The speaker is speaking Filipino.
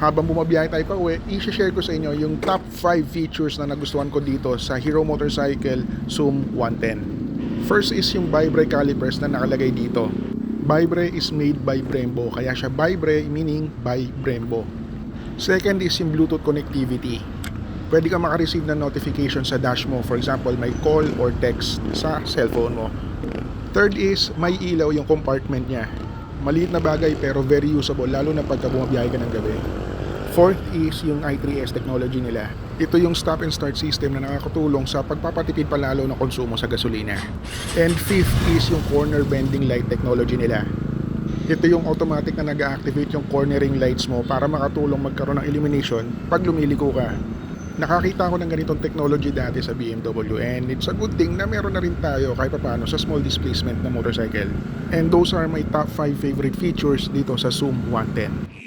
habang bumabiyahe tayo pa uwi, i-share ko sa inyo yung top 5 features na nagustuhan ko dito sa Hero Motorcycle Zoom 110. First is yung Vibre calipers na nakalagay dito. Vibre is made by Brembo, kaya siya Vibre meaning by Brembo. Second is yung Bluetooth connectivity. Pwede ka makareceive ng notification sa dash mo, for example may call or text sa cellphone mo. Third is may ilaw yung compartment niya. Maliit na bagay pero very usable lalo na pagka bumabiyahe ka ng gabi. Fourth is yung i3S technology nila. Ito yung stop and start system na nakakatulong sa pagpapatipid palalo ng konsumo sa gasolina. And fifth is yung corner bending light technology nila. Ito yung automatic na nag-activate yung cornering lights mo para makatulong magkaroon ng illumination pag lumiliko ka. Nakakita ko ng ganitong technology dati sa BMW and it's a good thing na meron na rin tayo kahit paano sa small displacement na motorcycle. And those are my top 5 favorite features dito sa Zoom 110.